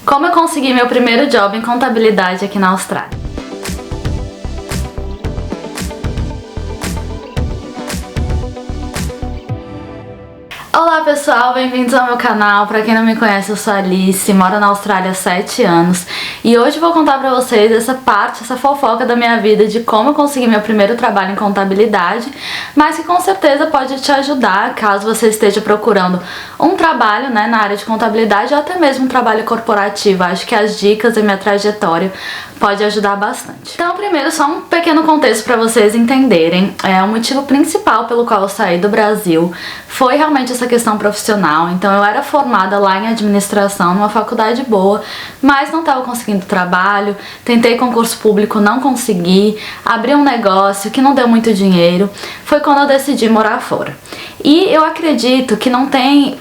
Como eu consegui meu primeiro job em contabilidade aqui na Austrália. Olá pessoal, bem-vindos ao meu canal. Pra quem não me conhece, eu sou a Alice, moro na Austrália há 7 anos e hoje vou contar pra vocês essa fofoca da minha vida de como eu consegui meu primeiro trabalho em contabilidade, mas que com certeza pode te ajudar caso você esteja procurando um trabalho, na área de contabilidade ou até mesmo um trabalho corporativo. Acho que as dicas e minha trajetória pode ajudar bastante. Então, primeiro, só um pequeno contexto para vocês entenderem. O motivo principal pelo qual eu saí do Brasil foi realmente essa questão profissional. Então, eu era formada lá em administração, numa faculdade boa, mas não estava conseguindo trabalho, tentei concurso público, não consegui, abri um negócio que não deu muito dinheiro. Foi quando eu decidi morar fora. E eu acredito que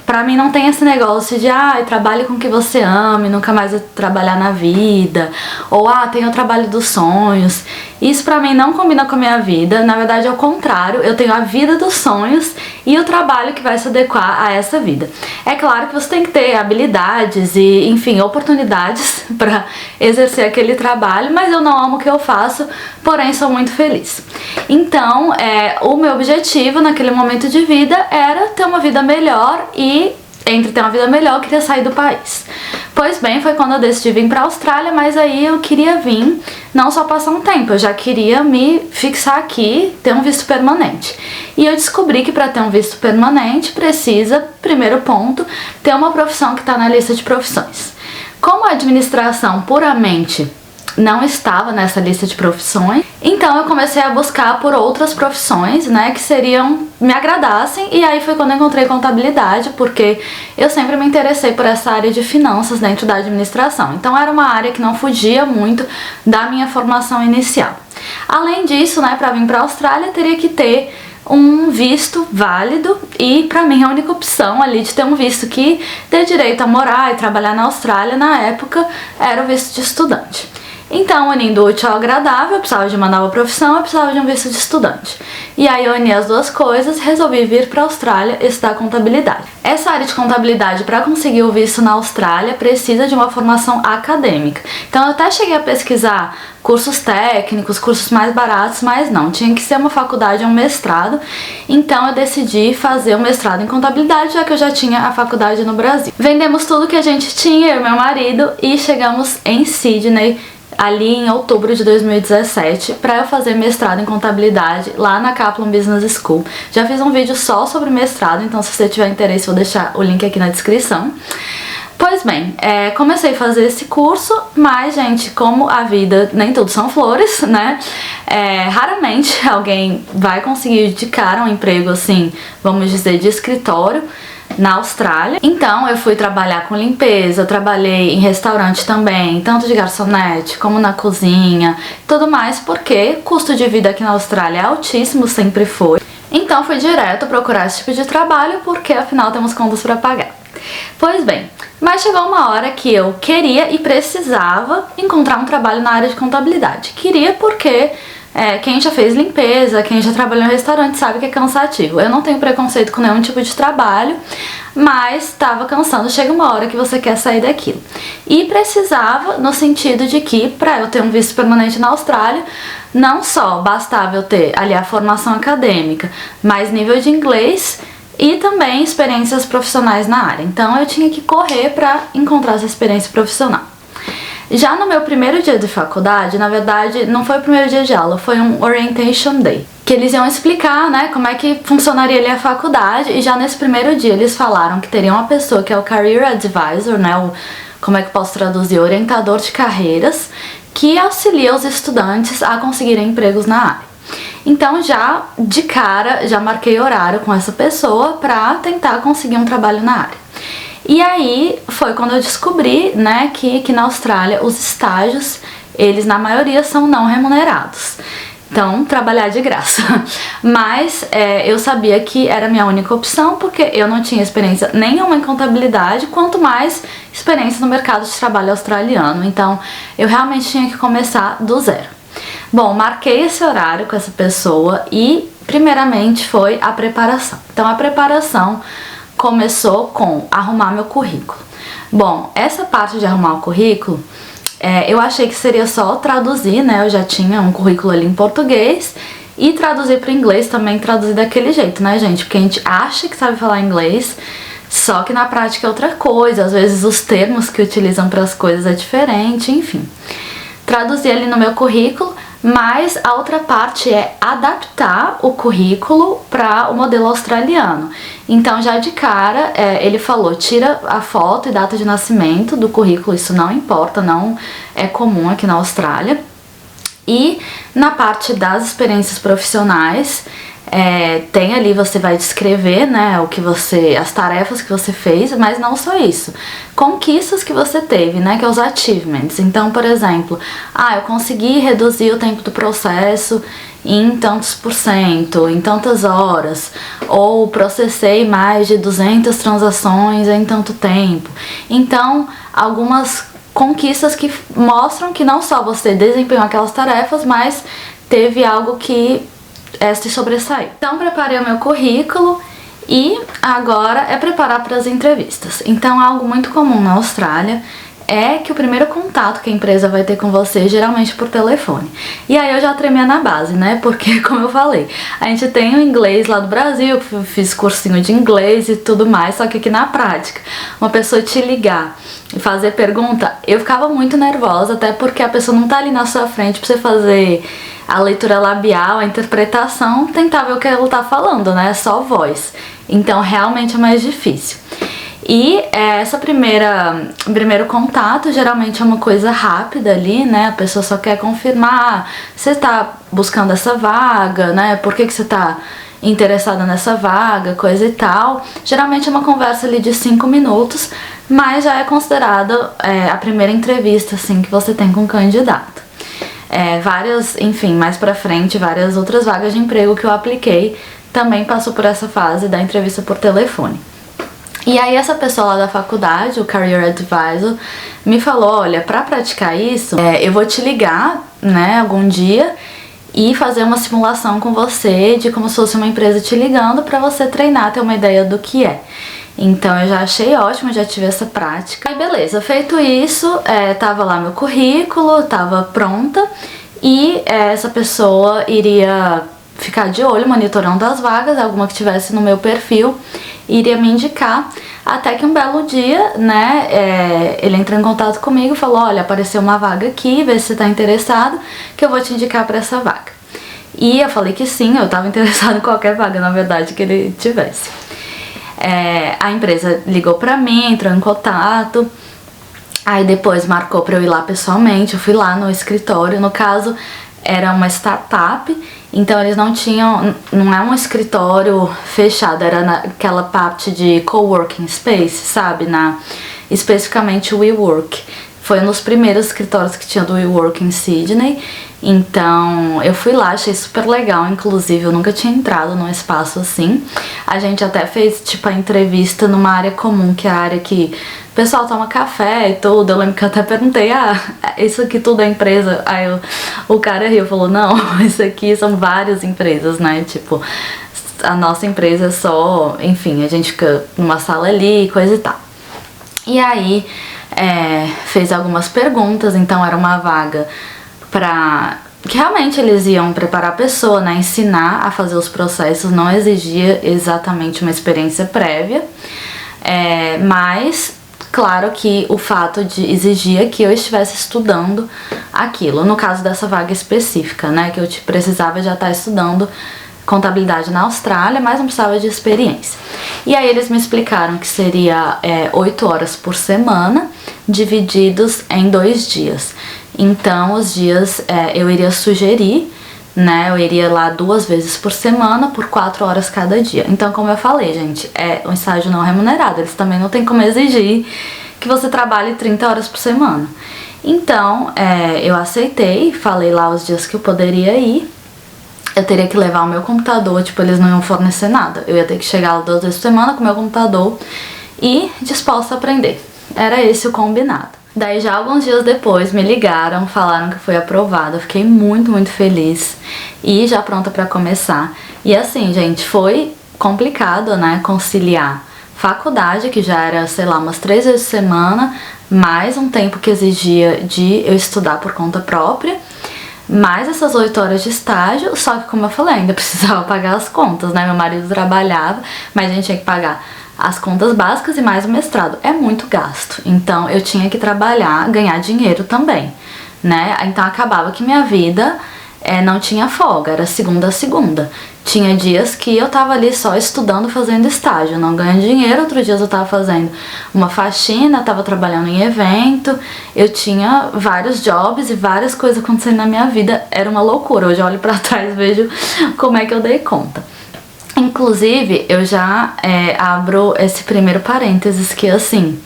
pra mim não tem esse negócio de trabalhe com o que você ama e nunca mais vai trabalhar na vida, ou tem o trabalho dos sonhos. Isso pra mim não combina com a minha vida. Na verdade é o contrário, eu tenho a vida dos sonhos e o trabalho que vai se adequar a essa vida. É claro que você tem que ter habilidades e, enfim, oportunidades pra exercer aquele trabalho, mas eu não amo o que eu faço, porém sou muito feliz. Então, o meu objetivo naquele momento de vida era ter uma vida melhor e, entre ter uma vida melhor, eu queria sair do país. Pois bem, foi quando eu decidi vir pra Austrália, mas aí eu queria vir não só passar um tempo, eu já queria me fixar aqui, ter um visto permanente. E eu descobri que para ter um visto permanente precisa, primeiro ponto, ter uma profissão que está na lista de profissões. Como a administração puramente não estava nessa lista de profissões, então eu comecei a buscar por outras profissões, que me agradassem, e aí foi quando eu encontrei contabilidade, porque eu sempre me interessei por essa área de finanças dentro da administração. Então era uma área que não fugia muito da minha formação inicial. Além disso, para vir para a Austrália, teria que ter um visto válido, e pra mim a única opção ali de ter um visto que dê direito a morar e trabalhar na Austrália na época era o visto de estudante. Então, unindo o útil ao agradável, eu precisava de uma nova profissão, eu precisava de um visto de estudante. E aí eu uni as duas coisas e resolvi vir para a Austrália estudar contabilidade. Essa área de contabilidade, para conseguir o visto na Austrália, precisa de uma formação acadêmica. Então eu até cheguei a pesquisar cursos técnicos, cursos mais baratos, mas não, tinha que ser uma faculdade ou um mestrado. Então eu decidi fazer um mestrado em contabilidade, já que eu já tinha a faculdade no Brasil. Vendemos tudo que a gente tinha, eu e meu marido, e chegamos em Sydney ali em outubro de 2017 para eu fazer mestrado em contabilidade lá na Kaplan Business School. Já fiz um vídeo só sobre mestrado, então se você tiver interesse vou deixar o link aqui na descrição. Pois bem, comecei a fazer esse curso, mas, gente, como a vida nem tudo são flores, raramente alguém vai conseguir de cara um emprego assim, vamos dizer, de escritório na Austrália. Então eu fui trabalhar com limpeza, trabalhei em restaurante também, tanto de garçonete como na cozinha, tudo mais, porque o custo de vida aqui na Austrália é altíssimo, sempre foi. Então fui direto procurar esse tipo de trabalho, porque afinal temos contas para pagar. Pois bem, mas chegou uma hora que eu queria e precisava encontrar um trabalho na área de contabilidade. Queria porque quem já fez limpeza, quem já trabalhou em restaurante sabe que é cansativo. Eu não tenho preconceito com nenhum tipo de trabalho, mas estava cansando. Chega uma hora que você quer sair daquilo. E precisava no sentido de que, para eu ter um visto permanente na Austrália, não só bastava eu ter ali a formação acadêmica, mas nível de inglês e também experiências profissionais na área. Então eu tinha que correr para encontrar essa experiência profissional. Já no meu primeiro dia de faculdade, na verdade não foi o primeiro dia de aula, foi um Orientation Day, que eles iam explicar, como é que funcionaria ali a faculdade, e já nesse primeiro dia eles falaram que teria uma pessoa que é o Career Advisor, como é que eu posso traduzir? Orientador de carreiras, que auxilia os estudantes a conseguirem empregos na área. Então já de cara, já marquei horário com essa pessoa para tentar conseguir um trabalho na área. E aí foi quando eu descobri, que na Austrália os estágios, eles na maioria são não remunerados. Então, trabalhar de graça. Mas eu sabia que era a minha única opção, porque eu não tinha experiência nenhuma em contabilidade, quanto mais experiência no mercado de trabalho australiano. Então, eu realmente tinha que começar do zero. Bom, marquei esse horário com essa pessoa e, primeiramente, foi a preparação. Então, a preparação começou com arrumar meu currículo. Bom, essa parte de arrumar o currículo, eu achei que seria só traduzir, né? Eu já tinha um currículo ali em português e traduzir para inglês também, traduzir daquele jeito, né, gente? Porque a gente acha que sabe falar inglês, só que na prática é outra coisa. Às vezes os termos que utilizam para as coisas é diferente, enfim. Traduzir ali no meu currículo, mas a outra parte é adaptar o currículo para o modelo australiano. Então, já de cara, ele falou, tira a foto e data de nascimento do currículo, isso não importa, não é comum aqui na Austrália. E na parte das experiências profissionais, tem ali, você vai descrever, né, as tarefas que você fez, mas não só isso, conquistas que você teve, né, que é os achievements. Então, por exemplo, eu consegui reduzir o tempo do processo em tantos por cento, em tantas horas, ou processei mais de 200 transações em tanto tempo. Então, algumas conquistas que mostram que não só você desempenhou aquelas tarefas, mas teve algo que se sobressaiu. Então, preparei o meu currículo e agora é preparar para as entrevistas. Então, algo muito comum na Austrália é que o primeiro contato que a empresa vai ter com você, geralmente por telefone. E aí eu já tremia na base, né? Porque, como eu falei, a gente tem o inglês lá do Brasil, eu fiz cursinho de inglês e tudo mais, só que aqui na prática, uma pessoa te ligar e fazer pergunta, eu ficava muito nervosa, até porque a pessoa não tá ali na sua frente pra você fazer a leitura labial, a interpretação, tentar ver o que ela tá falando, né? Só voz. Então, realmente é mais difícil. E primeiro contato geralmente é uma coisa rápida ali, né? A pessoa só quer confirmar, você tá buscando essa vaga, né? Por que você tá interessada nessa vaga, coisa e tal. Geralmente é uma conversa ali de 5 minutos, mas já é considerada a primeira entrevista, assim, que você tem com o candidato. Enfim, mais pra frente, várias outras vagas de emprego que eu apliquei também passou por essa fase da entrevista por telefone. E aí essa pessoa lá da faculdade, o Career Advisor, me falou, olha, pra praticar isso, eu vou te ligar, né, algum dia e fazer uma simulação com você de como se fosse uma empresa te ligando pra você treinar, ter uma ideia do que é. Então eu já achei ótimo, já tive essa prática. Aí beleza, feito isso, tava lá meu currículo, tava pronta e essa pessoa iria ficar de olho, monitorando as vagas, alguma que tivesse no meu perfil, iria me indicar, até que um belo dia, né, ele entrou em contato comigo e falou, olha, apareceu uma vaga aqui, vê se você tá interessado, que eu vou te indicar pra essa vaga. E eu falei que sim, eu tava interessada em qualquer vaga, na verdade, que ele tivesse. A empresa ligou pra mim, entrou em contato, aí depois marcou pra eu ir lá pessoalmente, eu fui lá no escritório, no caso era uma startup, então eles não é um escritório fechado, era naquela parte de coworking space, sabe, especificamente o WeWork. Foi um dos primeiros escritórios que tinha do WeWork em Sydney, então eu fui lá, achei super legal, inclusive eu nunca tinha entrado num espaço assim. A gente até fez tipo a entrevista numa área comum, que é a área que o pessoal toma café e tudo. Eu lembro que eu até perguntei, isso aqui tudo é empresa? Aí o cara riu, falou, não, isso aqui são várias empresas, né, tipo, a nossa empresa é só, enfim, a gente fica numa sala ali, coisa e tal. E aí fez algumas perguntas, então era uma vaga que realmente eles iam preparar a pessoa, né, ensinar a fazer os processos, não exigia exatamente uma experiência prévia, mas claro que o fato de exigia que eu estivesse estudando aquilo, no caso dessa vaga específica, né, que eu precisava já estar estudando contabilidade na Austrália, mas não precisava de experiência. E aí eles me explicaram que seria 8 horas por semana, divididos em 2 dias. Então os dias eu iria sugerir, né, eu iria lá 2 vezes por semana, por 4 horas cada dia. Então, como eu falei, gente, é um estágio não remunerado, eles também não tem como exigir que você trabalhe 30 horas por semana. Então, eu aceitei, falei lá os dias que eu poderia ir. Eu teria que levar o meu computador, tipo, eles não iam fornecer nada. Eu ia ter que chegar lá 2 vezes por semana com o meu computador e disposta a aprender. Era esse o combinado. Daí já alguns dias depois me ligaram, falaram que foi aprovada. Eu fiquei muito, muito feliz e já pronta pra começar. E assim, gente, foi complicado, né, conciliar faculdade, que já era, sei lá, umas 3 vezes por semana, mais um tempo que exigia de eu estudar por conta própria, mais essas 8 horas de estágio, só que como eu falei, ainda precisava pagar as contas, né? Meu marido trabalhava, mas a gente tinha que pagar as contas básicas e mais o mestrado. É muito gasto, então eu tinha que trabalhar, ganhar dinheiro também, né? Então acabava que minha vida não tinha folga, era segunda a segunda. Tinha dias que eu tava ali só estudando, fazendo estágio, não ganhando dinheiro. Outros dias eu tava fazendo uma faxina, tava trabalhando em evento. Eu tinha vários jobs e várias coisas acontecendo na minha vida. Era uma loucura. Hoje eu olho pra trás e vejo como é que eu dei conta. Inclusive, eu já abro esse primeiro parênteses que, assim,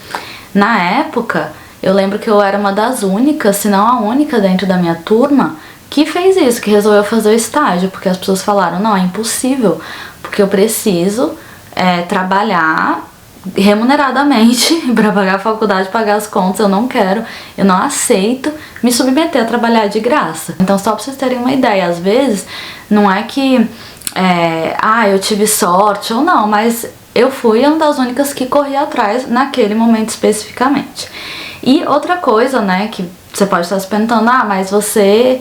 na época, eu lembro que eu era uma das únicas, se não a única dentro da minha turma, que fez isso, que resolveu fazer o estágio, porque as pessoas falaram, não, é impossível, porque eu preciso trabalhar remuneradamente para pagar a faculdade, pagar as contas, eu não aceito me submeter a trabalhar de graça. Então, só pra vocês terem uma ideia, às vezes, não é que, eu tive sorte ou não, mas eu fui uma das únicas que corri atrás naquele momento especificamente. E outra coisa, né, que você pode estar se perguntando, mas você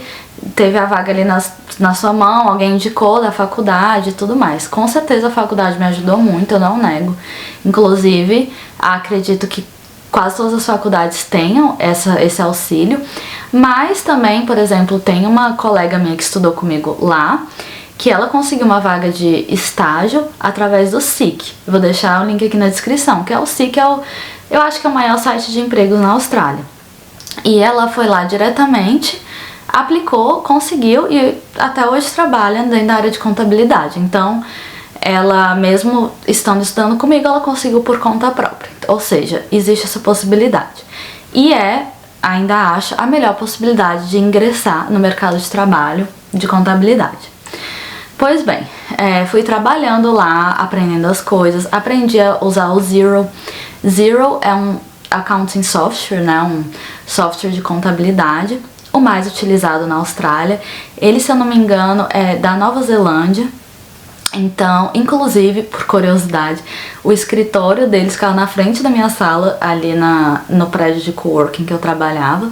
teve a vaga ali na sua mão, alguém indicou da faculdade e tudo mais. Com certeza a faculdade me ajudou muito, eu não nego. Inclusive, acredito que quase todas as faculdades tenham esse auxílio. Mas também, por exemplo, tem uma colega minha que estudou comigo lá, que ela conseguiu uma vaga de estágio através do SEEK. Eu vou deixar o link aqui na descrição, que é o SEEK, eu acho que é o maior site de empregos na Austrália. E ela foi lá diretamente, aplicou, conseguiu e até hoje trabalha dentro da área de contabilidade. Então, ela mesmo estudando comigo, ela conseguiu por conta própria. Ou seja, existe essa possibilidade. E ainda acho, a melhor possibilidade de ingressar no mercado de trabalho de contabilidade. Pois bem, fui trabalhando lá, aprendendo as coisas, aprendi a usar o Xero. Xero é um accounting software, né, um software de contabilidade, o mais utilizado na Austrália. Ele, se eu não me engano, é da Nova Zelândia. Então, inclusive, por curiosidade, o escritório deles ficava na frente da minha sala, ali no prédio de coworking que eu trabalhava.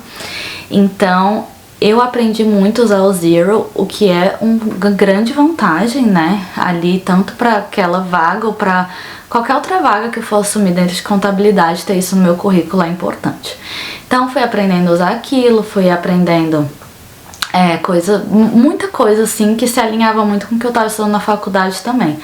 Então, eu aprendi muito a usar o Xero, o que é uma grande vantagem, né, ali, tanto para aquela vaga ou para qualquer outra vaga que eu for assumir dentro de contabilidade, ter isso no meu currículo é importante. Então, fui aprendendo a usar aquilo, fui aprendendo muita coisa assim que se alinhava muito com o que eu estava estudando na faculdade também.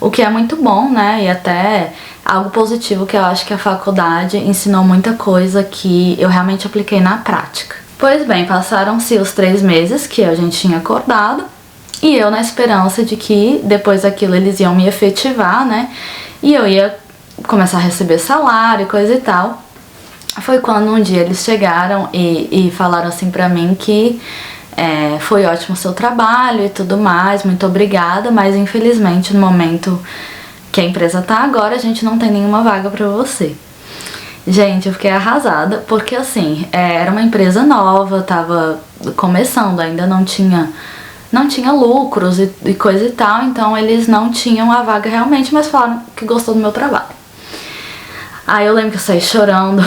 O que é muito bom, né, e até algo positivo, que eu acho que a faculdade ensinou muita coisa que eu realmente apliquei na prática. Pois bem, passaram-se os 3 meses que a gente tinha acordado, e eu na esperança de que depois daquilo eles iam me efetivar, né, e eu ia começar a receber salário e coisa e tal. Foi quando um dia eles chegaram e falaram assim pra mim que foi ótimo o seu trabalho e tudo mais, muito obrigada, mas infelizmente no momento que a empresa tá agora, a gente não tem nenhuma vaga pra você. Gente, eu fiquei arrasada, porque assim, era uma empresa nova, tava começando, ainda não tinha lucros e coisa e tal, então eles não tinham a vaga realmente, mas falaram que gostou do meu trabalho. Aí eu lembro que eu saí chorando,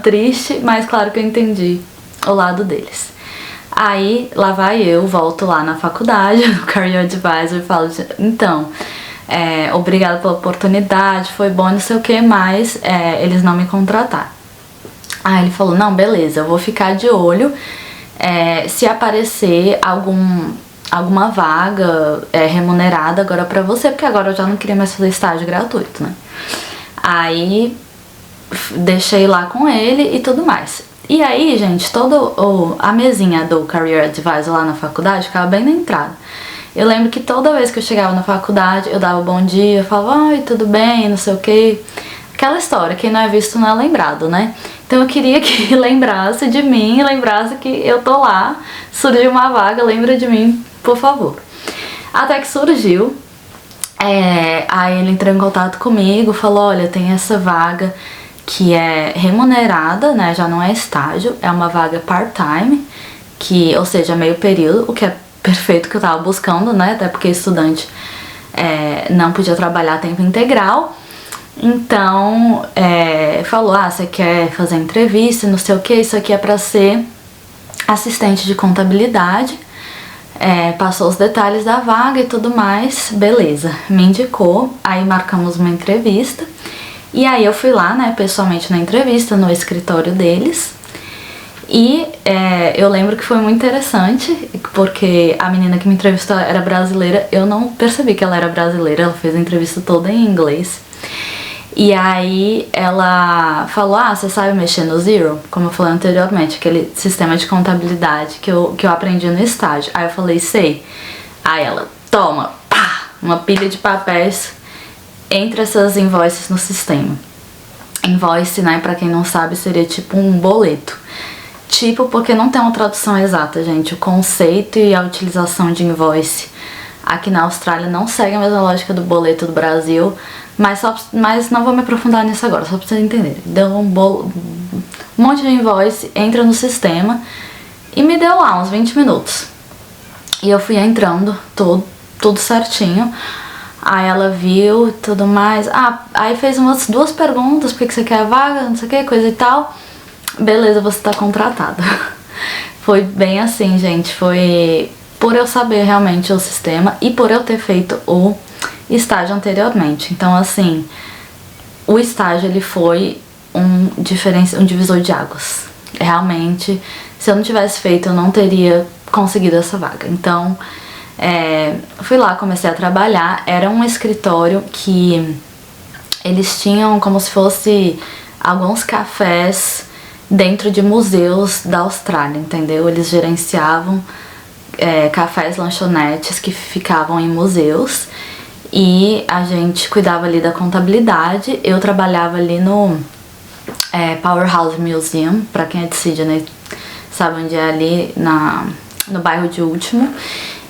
triste, mas claro que eu entendi o lado deles. Aí lá vai eu, volto lá na faculdade, no Career Advisor, e falo, então, obrigada pela oportunidade, foi bom, não sei o que, mas eles não me contrataram. Aí ele falou, não, beleza, eu vou ficar de olho, se aparecer alguma vaga remunerada agora pra você, porque agora eu já não queria mais fazer estágio gratuito, né? Aí deixei lá com ele e tudo mais. E aí, gente, toda a mesinha do Career Advisor lá na faculdade ficava bem na entrada. Eu lembro que toda vez que eu chegava na faculdade, eu dava bom dia, eu falava, oi, tudo bem, não sei o que. Aquela história, quem não é visto não é lembrado, né? Então eu queria que lembrasse de mim, lembrasse que eu tô lá, surgiu uma vaga, lembra de mim, por favor. Até que surgiu, aí ele entrou em contato comigo, falou, olha, tem essa vaga que é remunerada, né, já não é estágio, é uma vaga part-time, ou seja, meio período, o que é perfeito que eu tava buscando, né, até porque estudante não podia trabalhar a tempo integral, Então, falou, você quer fazer entrevista, não sei o que, isso aqui é pra ser assistente de contabilidade. Passou os detalhes da vaga e tudo mais, beleza, me indicou, aí marcamos uma entrevista. E aí eu fui lá, né, pessoalmente na entrevista, no escritório deles. E eu lembro que foi muito interessante, porque a menina que me entrevistou era brasileira. Eu não percebi que ela era brasileira, ela fez a entrevista toda em inglês. E aí ela falou, você sabe mexer no Xero? Como eu falei anteriormente, aquele sistema de contabilidade que eu aprendi no estágio. Aí eu falei, sei. Aí ela, toma, pá, uma pilha de papéis entre essas invoices no sistema. Invoice, né, pra quem não sabe, seria tipo um boleto. Tipo, porque não tem uma tradução exata, gente. O conceito e a utilização de invoice aqui na Austrália não segue a mesma lógica do boleto do Brasil, mas não vou me aprofundar nisso agora, só pra vocês entenderem. Deu um monte de invoice, entra no sistema e me deu lá uns 20 minutos. E eu fui entrando, tudo certinho. Aí ela viu e tudo mais. Aí fez umas 2 perguntas, por que você quer a vaga, não sei o que, coisa e tal. Beleza, você tá contratada. Foi bem assim, gente, foi por eu saber realmente o sistema e por eu ter feito o estágio anteriormente. Então, assim, o estágio, ele foi um divisor de águas. Realmente, se eu não tivesse feito, eu não teria conseguido essa vaga. Então, fui lá, comecei a trabalhar. Era um escritório que eles tinham como se fosse alguns cafés dentro de museus da Austrália, entendeu? Eles gerenciavam cafés, lanchonetes que ficavam em museus e a gente cuidava ali da contabilidade. Eu trabalhava ali no Powerhouse Museum, pra quem é de Sydney sabe onde é, ali no bairro de Último.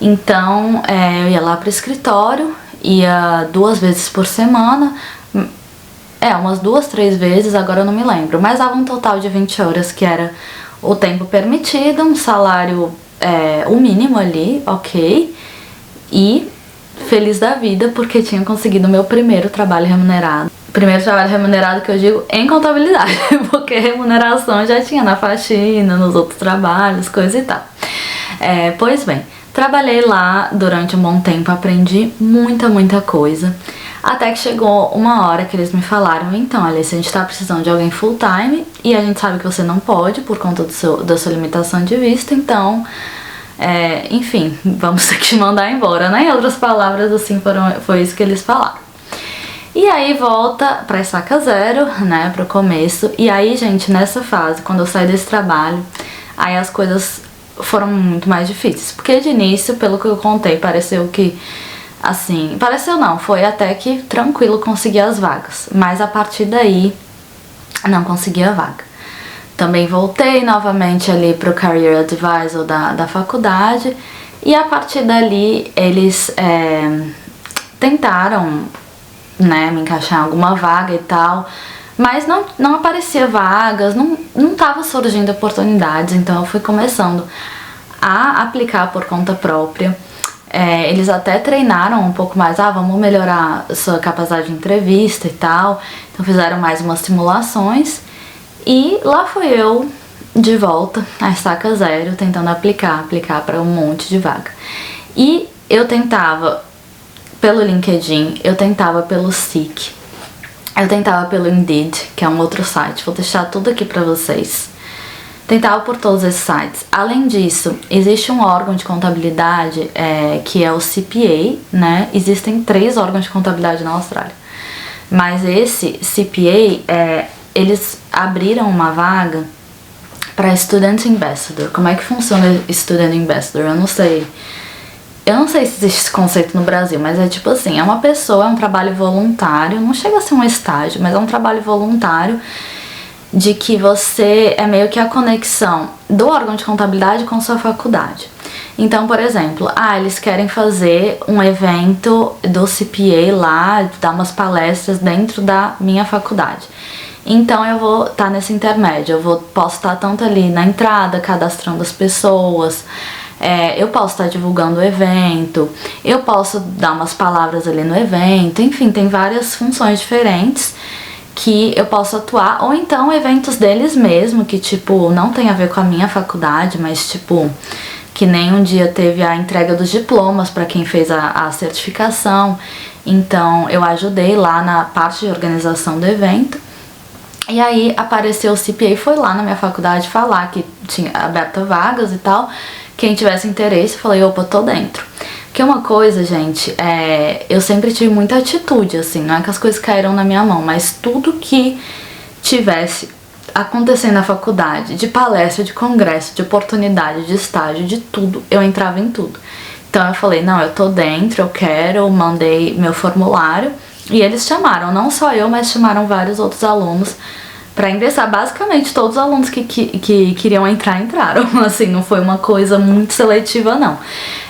Então eu ia lá pro escritório, ia 2 vezes por semana, umas 2, 3 vezes, agora eu não me lembro, mas dava um total de 20 horas, que era o tempo permitido, um salário, o mínimo ali, ok, e feliz da vida, porque tinha conseguido o meu primeiro trabalho remunerado. Primeiro trabalho remunerado que eu digo em contabilidade, porque remuneração eu já tinha na faxina, nos outros trabalhos, coisa e tal. Pois bem, trabalhei lá durante um bom tempo, aprendi muita coisa. Até que chegou uma hora que eles me falaram, então, Alice, a gente tá precisando de alguém full time e a gente sabe que você não pode por conta da sua limitação de vista, então, enfim, vamos ter que te mandar embora, né? Em outras palavras, assim, foi isso que eles falaram. E aí volta pra estaca zero, né, pro começo. E aí, gente, nessa fase, quando eu saí desse trabalho, aí as coisas foram muito mais difíceis. Porque de início, pelo que eu contei, pareceu que... Assim, pareceu não, foi até que tranquilo conseguir as vagas, mas a partir daí não consegui a vaga. Também voltei novamente ali pro Career Advisor da faculdade e a partir dali eles tentaram, né, me encaixar em alguma vaga e tal, mas não aparecia vagas, não tava surgindo oportunidades, então eu fui começando a aplicar por conta própria. Eles até treinaram um pouco mais, vamos melhorar a sua capacidade de entrevista e tal, então fizeram mais umas simulações e lá fui eu de volta à estaca zero, tentando aplicar para um monte de vaga. E eu tentava pelo LinkedIn, eu tentava pelo Seek, eu tentava pelo Indeed, que é um outro site, vou deixar tudo aqui pra vocês. Tentava por todos esses sites. Além disso, existe um órgão de contabilidade que é o CPA, né? Existem 3 órgãos de contabilidade na Austrália. Mas esse CPA, eles abriram uma vaga para Student Ambassador. Como é que funciona Student Ambassador? Eu não sei. Eu não sei se existe esse conceito no Brasil, mas é tipo assim, é uma pessoa, é um trabalho voluntário, não chega a ser um estágio, mas é um trabalho voluntário de que você é meio que a conexão do órgão de contabilidade com sua faculdade. Então, por exemplo, eles querem fazer um evento do CPA lá, dar umas palestras dentro da minha faculdade. Então eu vou estar nesse intermédio, posso estar tanto ali na entrada, cadastrando as pessoas, eu posso estar divulgando o evento, eu posso dar umas palavras ali no evento, enfim, tem várias funções diferentes que eu posso atuar, ou então eventos deles mesmo, que tipo, não tem a ver com a minha faculdade, mas tipo, que nem um dia teve a entrega dos diplomas para quem fez a certificação, então eu ajudei lá na parte de organização do evento. E aí apareceu o CPA, foi lá na minha faculdade falar que tinha aberto vagas e tal, quem tivesse interesse, eu falei, opa, tô dentro. Porque uma coisa, gente, eu sempre tive muita atitude, assim, não é que as coisas caíram na minha mão, mas tudo que tivesse acontecendo na faculdade, de palestra, de congresso, de oportunidade, de estágio, de tudo, eu entrava em tudo. Então eu falei, não, eu tô dentro, eu quero, eu mandei meu formulário e eles chamaram, não só eu, mas chamaram vários outros alunos pra ingressar. Basicamente todos os alunos que queriam entrar, entraram, assim, não foi uma coisa muito seletiva não.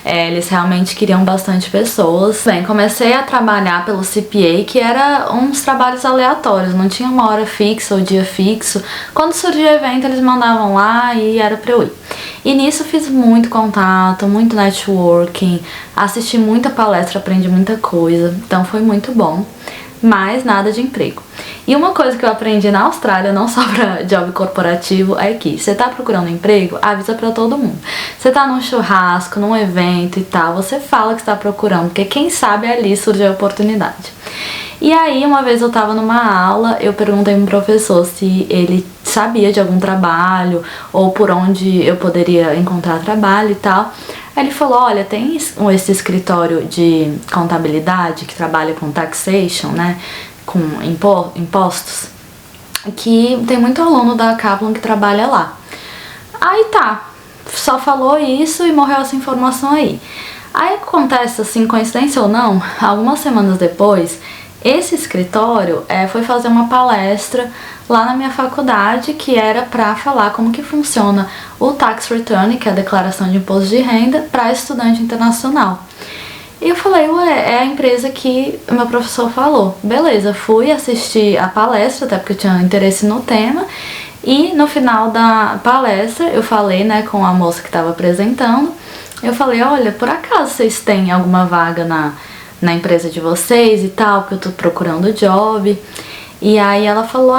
Eles realmente queriam bastante pessoas. Bem, comecei a trabalhar pelo CPA, que era uns trabalhos aleatórios, não tinha uma hora fixa ou dia fixo. Quando surgia evento eles mandavam lá e era pra eu ir. E nisso fiz muito contato, muito networking, assisti muita palestra, aprendi muita coisa, então foi muito bom. Mas nada de emprego. E uma coisa que eu aprendi na Austrália, não só pra job corporativo, é que você tá procurando emprego, avisa pra todo mundo. Você tá num churrasco, num evento e tal, você fala que está procurando, porque quem sabe ali surge a oportunidade. E aí, uma vez eu tava numa aula, eu perguntei pro professor se ele sabia de algum trabalho ou por onde eu poderia encontrar trabalho e tal. Aí ele falou, olha, tem esse escritório de contabilidade que trabalha com taxation, né, com impostos, que tem muito aluno da Kaplan que trabalha lá. Aí tá, só falou isso e morreu essa informação aí. Aí acontece, assim, coincidência ou não, algumas semanas depois, esse escritório foi fazer uma palestra lá na minha faculdade, que era para falar como que funciona o Tax Return, que é a declaração de imposto de renda, para estudante internacional. E eu falei, ué, é a empresa que o meu professor falou. Beleza, fui assistir a palestra, até porque eu tinha interesse no tema, e no final da palestra eu falei, né, com a moça que estava apresentando, eu falei, olha, por acaso vocês têm alguma vaga na empresa de vocês e tal, porque eu tô procurando job. E aí ela falou,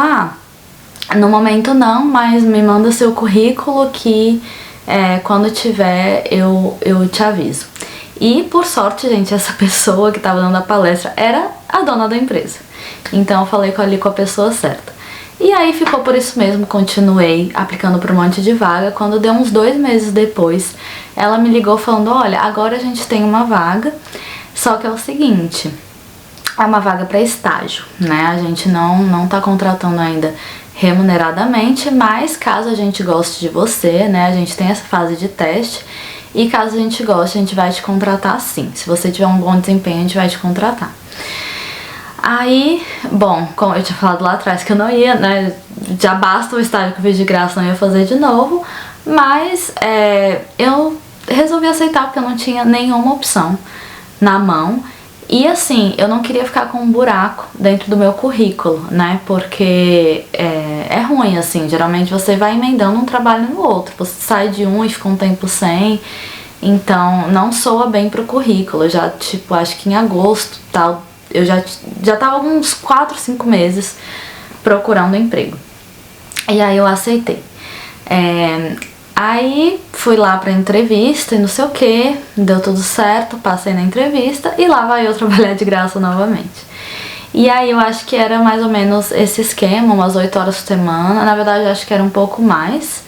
no momento não, mas me manda seu currículo que quando tiver eu te aviso. E por sorte, gente, essa pessoa que tava dando a palestra era a dona da empresa. Então eu falei ali com a pessoa certa. E aí ficou por isso mesmo, continuei aplicando para um monte de vaga. Quando deu uns 2 meses depois, ela me ligou falando, olha, agora a gente tem uma vaga, só que é o seguinte, é uma vaga para estágio, né? A gente não tá contratando ainda remuneradamente, mas caso a gente goste de você, né? A gente tem essa fase de teste e caso a gente goste, a gente vai te contratar sim. Se você tiver um bom desempenho, a gente vai te contratar. Aí, bom, como eu tinha falado lá atrás que eu não ia, né? Já basta o estágio que eu fiz de graça, não ia fazer de novo, mas eu resolvi aceitar porque eu não tinha nenhuma opção na mão. E assim, eu não queria ficar com um buraco dentro do meu currículo, né, porque é ruim, assim, geralmente você vai emendando um trabalho no outro, você sai de um e fica um tempo sem, então não soa bem pro currículo. Eu já, tipo, acho que em agosto, tal, eu já tava uns 4, 5 meses procurando emprego, e aí eu aceitei. Aí fui lá pra entrevista e não sei o que, deu tudo certo, passei na entrevista e lá vai eu trabalhar de graça novamente. E aí eu acho que era mais ou menos esse esquema, umas 8 horas por semana, na verdade eu acho que era um pouco mais,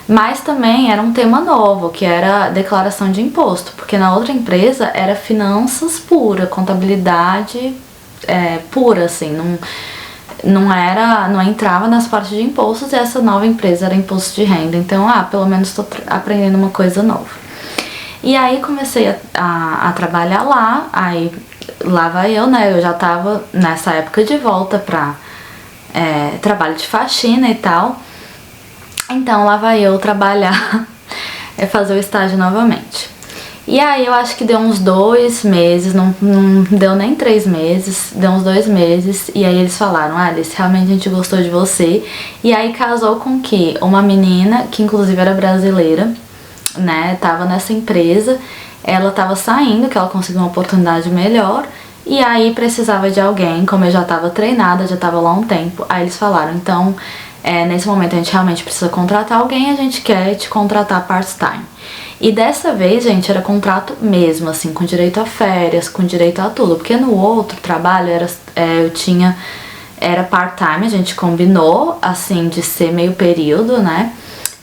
mas também era um tema novo, que era declaração de imposto, porque na outra empresa era finanças pura, contabilidade pura, assim, não entrava nas partes de impostos, e essa nova empresa era imposto de renda, então, pelo menos estou aprendendo uma coisa nova. E aí comecei a trabalhar lá, aí lá vai eu, né, eu já tava nessa época de volta pra trabalho de faxina e tal, então lá vai eu trabalhar, fazer o estágio novamente. E aí eu acho que deu uns 2 meses, não deu nem 3 meses, deu uns 2 meses, e aí eles falaram, Alice, realmente a gente gostou de você. E aí casou com que uma menina, que inclusive era brasileira, né, tava nessa empresa, ela tava saindo, que ela conseguiu uma oportunidade melhor, e aí precisava de alguém, como eu já tava treinada, já tava lá há um tempo, aí eles falaram, então, nesse momento a gente realmente precisa contratar alguém, a gente quer te contratar part-time. E dessa vez, gente, era contrato mesmo, assim, com direito a férias, com direito a tudo, porque no outro trabalho era part-time, a gente combinou, assim, de ser meio período, né,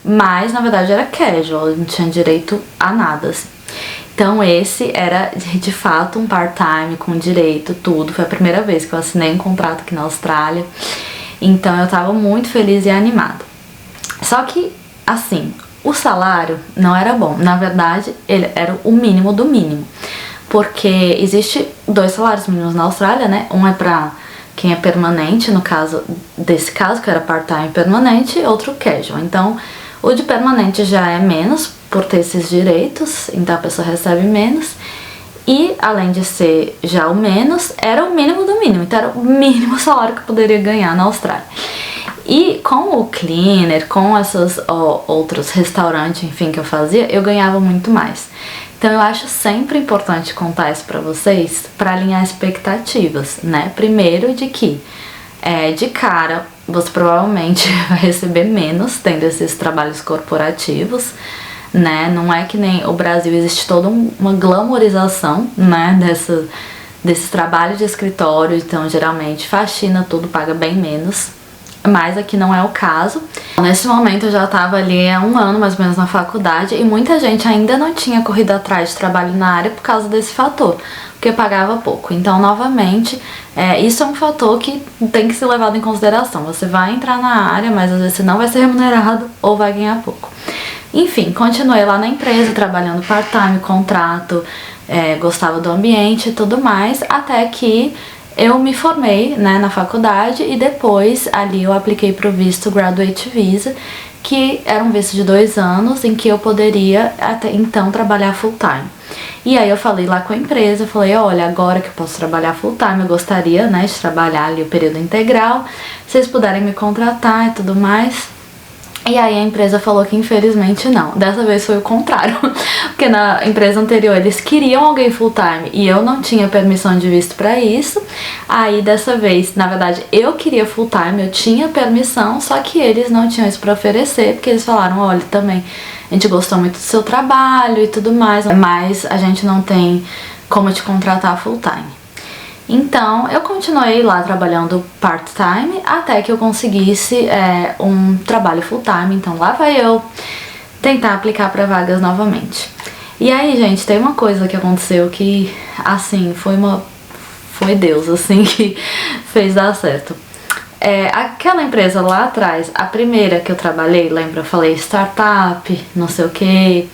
mas na verdade era casual, não tinha direito a nada, assim. Então esse era de fato um part-time com direito, tudo. Foi a primeira vez que eu assinei um contrato aqui na Austrália, então eu tava muito feliz e animada. Só que, assim, o salário não era bom, na verdade ele era o mínimo do mínimo, porque existe 2 salários mínimos na Austrália, né, um é pra quem é permanente, no caso desse caso, que era part-time permanente, outro casual. Então, o de permanente já é menos por ter esses direitos, então a pessoa recebe menos. E, além de ser já o menos, era o mínimo do mínimo, então era o mínimo salário que eu poderia ganhar na Austrália. E com o cleaner, com esses outros restaurantes, enfim, que eu fazia, eu ganhava muito mais. Então eu acho sempre importante contar isso pra vocês, pra alinhar expectativas, né? Primeiro de que, de cara, você provavelmente vai receber menos tendo esses trabalhos corporativos, né? Não é que nem o Brasil, existe toda uma glamorização, né? Desses trabalhos de escritório, então geralmente faxina, tudo paga bem menos. Mas aqui não é o caso. Nesse momento eu já estava ali há 1 ano mais ou menos na faculdade e muita gente ainda não tinha corrido atrás de trabalho na área por causa desse fator, porque pagava pouco. Então, novamente, isso é um fator que tem que ser levado em consideração. Você vai entrar na área, mas às vezes você não vai ser remunerado ou vai ganhar pouco. Enfim, continuei lá na empresa, trabalhando part-time, contrato, gostava do ambiente e tudo mais, até que eu me formei, né, na faculdade e depois ali eu apliquei para o visto Graduate Visa, que era um visto de 2 anos em que eu poderia até então trabalhar full time. E aí eu falei lá com a empresa, falei, olha, agora que eu posso trabalhar full time, eu gostaria, né, de trabalhar ali o período integral, se vocês puderem me contratar e tudo mais. E aí a empresa falou que infelizmente não. Dessa vez foi o contrário, porque na empresa anterior eles queriam alguém full time e eu não tinha permissão de visto pra isso. Aí dessa vez, na verdade, eu queria full time, eu tinha permissão, só que eles não tinham isso pra oferecer, porque eles falaram, olha, também a gente gostou muito do seu trabalho e tudo mais, mas a gente não tem como te contratar full time. Então, eu continuei lá trabalhando part-time até que eu conseguisse um trabalho full-time. Então, lá vai eu tentar aplicar para vagas novamente. E aí, gente, tem uma coisa que aconteceu que, assim, foi Deus, assim, que fez dar certo. Aquela empresa lá atrás, a primeira que eu trabalhei, lembra? Eu falei startup, não sei o que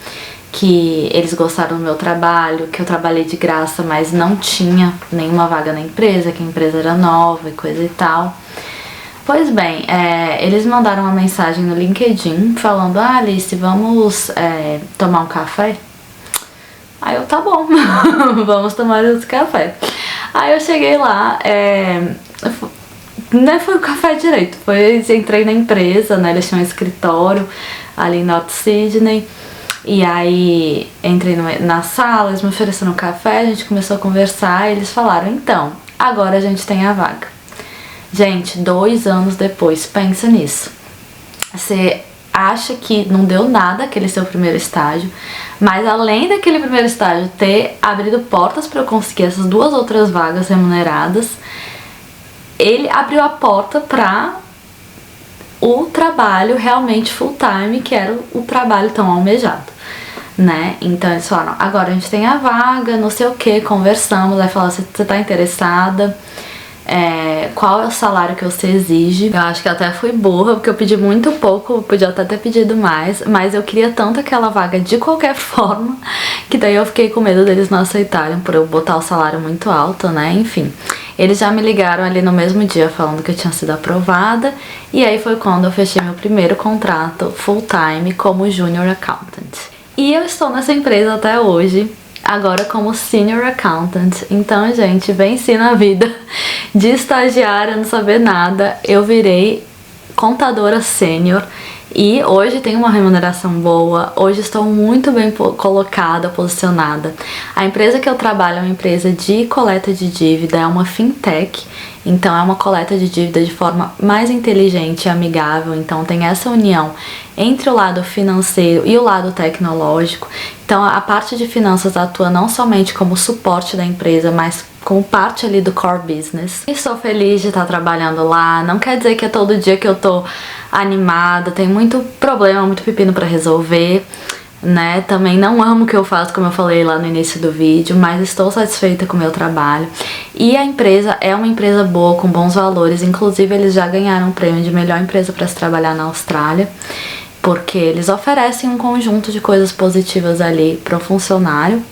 eles gostaram do meu trabalho, que eu trabalhei de graça, mas não tinha nenhuma vaga na empresa, que a empresa era nova e coisa e tal. Pois bem, eles mandaram uma mensagem no LinkedIn falando, Alice, vamos tomar um café? Aí eu, tá bom, vamos tomar esse café. Aí eu cheguei lá, não foi o café direito, entrei na empresa, né, eles tinham um escritório ali em North Sydney. E aí entrei na sala, eles me ofereceram um café, a gente começou a conversar e eles falaram, então, agora a gente tem a vaga. Gente, 2 anos depois, pensa nisso. Você acha que não deu nada aquele seu primeiro estágio, mas além daquele primeiro estágio ter abrido portas para eu conseguir essas 2 outras vagas remuneradas, ele abriu a porta para o trabalho realmente full time, que era o trabalho tão almejado, né? Então eles falaram, agora a gente tem a vaga, não sei o que, conversamos, aí falaram, você tá interessada? Qual é o salário que você exige? Eu acho que eu até fui burra, porque eu pedi muito pouco, eu podia até ter pedido mais, mas eu queria tanto aquela vaga de qualquer forma, que daí eu fiquei com medo deles não aceitarem por eu botar o salário muito alto, né? Enfim, eles já me ligaram ali no mesmo dia falando que eu tinha sido aprovada, e aí foi quando eu fechei meu primeiro contrato full time como Junior Accountant. E eu estou nessa empresa até hoje, agora como Senior Accountant. Então, gente, venci na vida de estagiária, não saber nada. Eu virei contadora sênior E hoje tenho uma remuneração boa, hoje estou muito bem colocada, posicionada. A empresa que eu trabalho é uma empresa de coleta de dívida, é uma fintech, então é uma coleta de dívida de forma mais inteligente e amigável, então tem essa união entre o lado financeiro e o lado tecnológico. Então a parte de finanças atua não somente como suporte da empresa, mas como parte ali do core business. E sou feliz de estar trabalhando lá, não quer dizer que é todo dia que eu tô animada, tem muito problema, muito pepino pra resolver, né? Também não amo o que eu faço, como eu falei lá no início do vídeo, mas estou satisfeita com o meu trabalho. E a empresa é uma empresa boa, com bons valores, inclusive eles já ganharam o prêmio de melhor empresa para se trabalhar na Austrália, porque eles oferecem um conjunto de coisas positivas ali pro funcionário.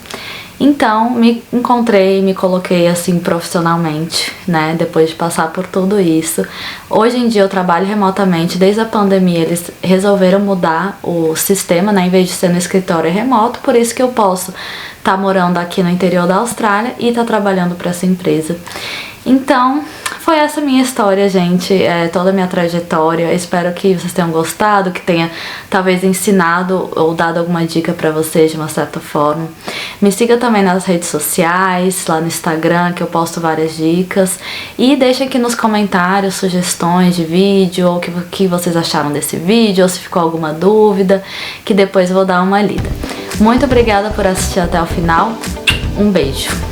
Então, me encontrei, me coloquei assim profissionalmente, né, depois de passar por tudo isso. Hoje em dia eu trabalho remotamente, desde a pandemia eles resolveram mudar o sistema, né, em vez de ser no escritório remoto, por isso que eu posso estar morando aqui no interior da Austrália e estar trabalhando para essa empresa. Então, foi essa minha história, gente, toda a minha trajetória. Espero que vocês tenham gostado, que tenha talvez ensinado ou dado alguma dica pra vocês de uma certa forma. Me siga também nas redes sociais, lá no Instagram, que eu posto várias dicas. E deixe aqui nos comentários sugestões de vídeo, ou o que vocês acharam desse vídeo, ou se ficou alguma dúvida, que depois eu vou dar uma lida. Muito obrigada por assistir até o final. Um beijo!